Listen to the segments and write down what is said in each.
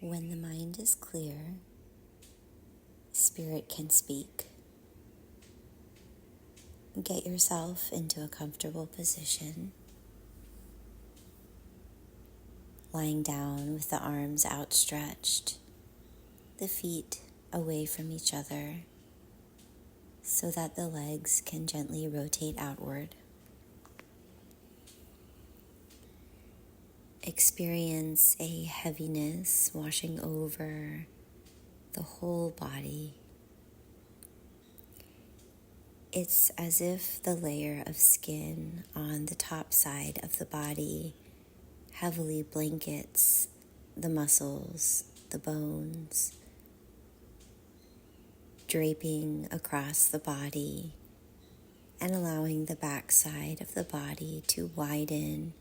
When the mind is clear, spirit can speak. Get yourself into a comfortable position, lying down with the arms outstretched, the feet away from each other, so that the legs can gently rotate outward. Experience a heaviness washing over the whole body. It's as if the layer of skin on the top side of the body heavily blankets the muscles, the bones, draping across the body and allowing the backside of the body to widen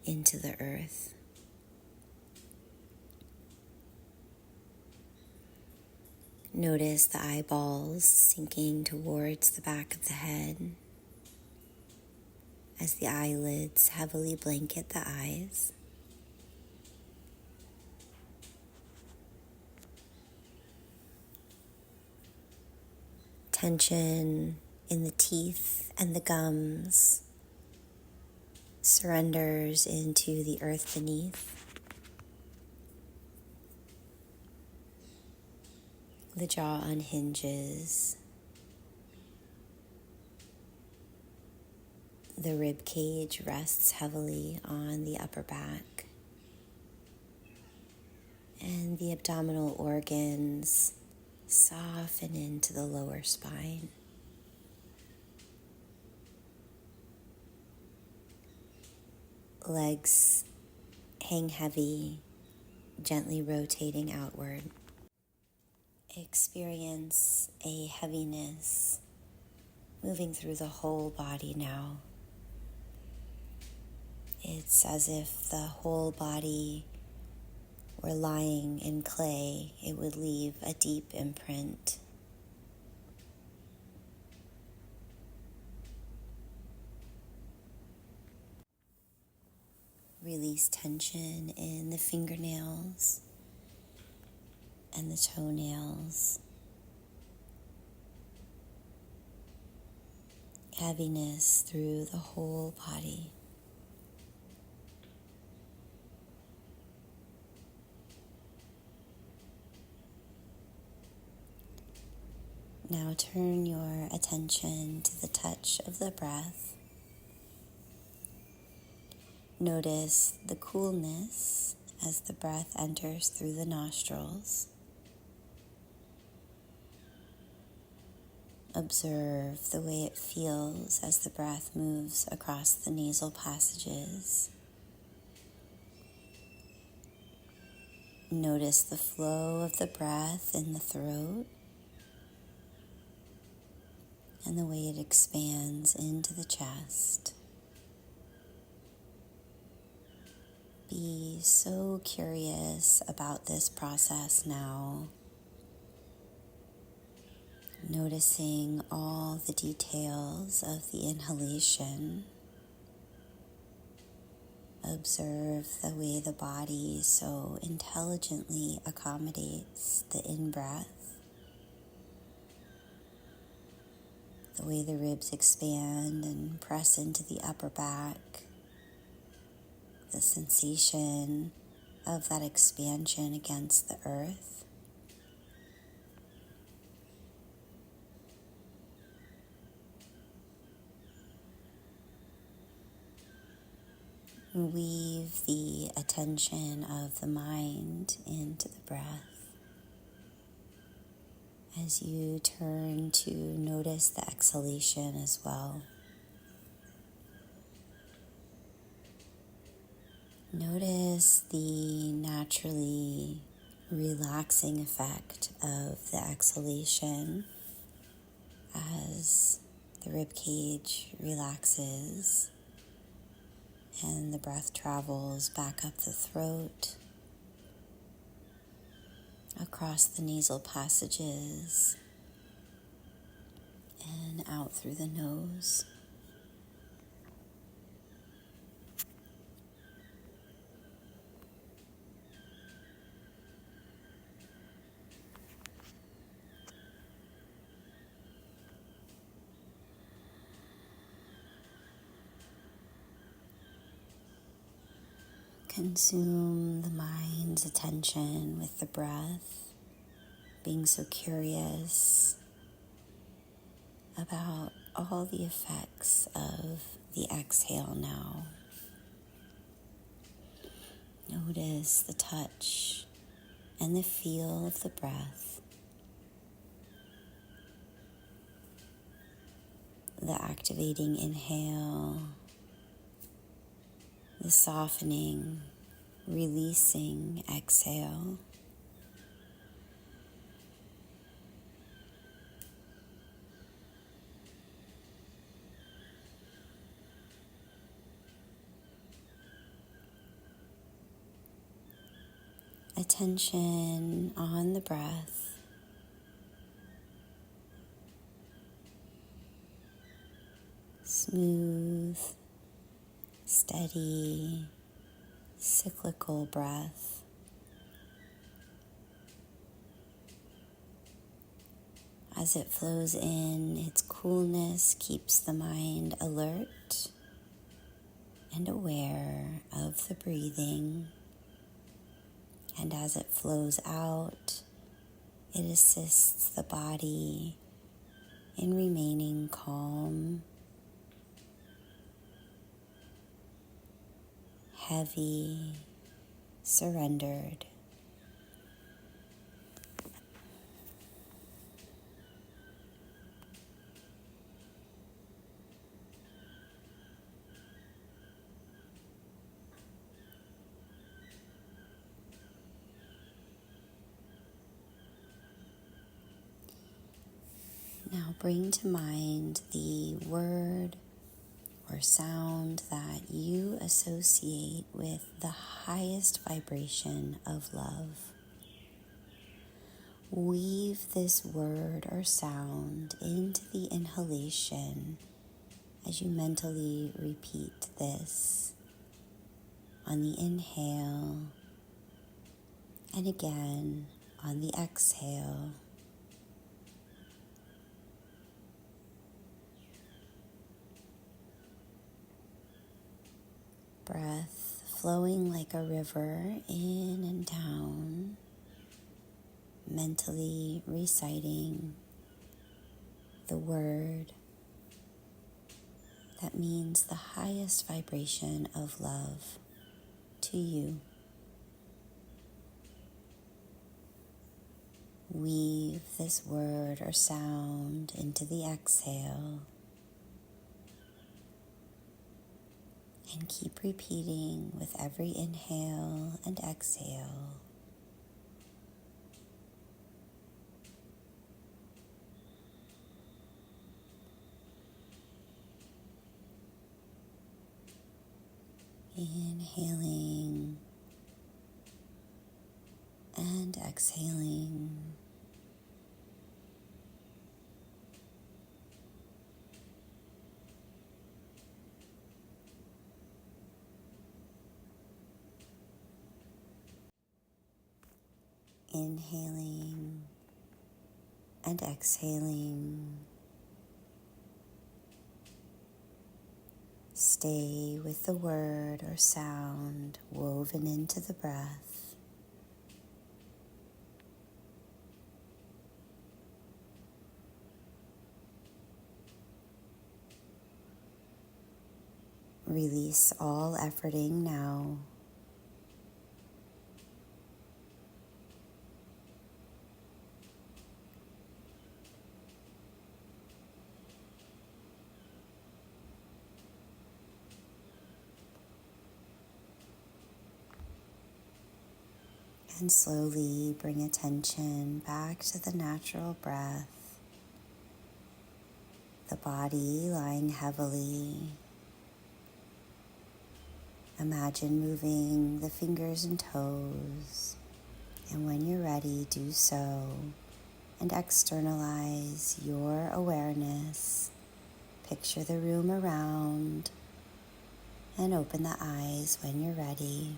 into the earth. Notice the eyeballs sinking towards the back of the head as the eyelids heavily blanket the eyes. Tension in the teeth and the gums surrenders into the earth beneath. The jaw unhinges. The rib cage rests heavily on the upper back. And the abdominal organs soften into the lower spine. Legs hang heavy, gently rotating outward. Experience a heaviness moving through the whole body now. It's as if the whole body were lying in clay. It would leave a deep imprint. Release tension in the fingernails and the toenails. Heaviness through the whole body. Now turn your attention to the touch of the breath. Notice the coolness as the breath enters through the nostrils. Observe the way it feels as the breath moves across the nasal passages. Notice the flow of the breath in the throat and the way it expands into the chest. Be so curious about this process now, noticing all the details of the inhalation. Observe the way the body so intelligently accommodates the in-breath, the way the ribs expand and press into the upper back, the sensation of that expansion against the earth. Weave the attention of the mind into the breath as you turn to notice the exhalation as well. Notice the naturally relaxing effect of the exhalation as the rib cage relaxes and the breath travels back up the throat, across the nasal passages, and out through the nose. Consume the mind's attention with the breath, being so curious about all the effects of the exhale now. Notice the touch and the feel of the breath, the activating inhale, the softening, releasing exhale. Attention on the breath. Smooth, steady, cyclical breath. As it flows in, its coolness keeps the mind alert and aware of the breathing. And as it flows out, it assists the body in remaining calm, heavy, surrendered. Now bring to mind the word or sound that you associate with the highest vibration of love. Weave this word or sound into the inhalation as you mentally repeat this on the inhale and again on the exhale. Breath flowing like a river in and down, mentally reciting the word that means the highest vibration of love to you. Weave this word or sound into the exhale and keep repeating with every inhale and exhale. Inhaling and exhaling. Inhaling and exhaling. Stay with the word or sound woven into the breath. Release all efforting now. And slowly bring attention back to the natural breath, the body lying heavily. Imagine moving the fingers and toes, and when you're ready, do so, and externalize your awareness. Picture the room around, and open the eyes when you're ready.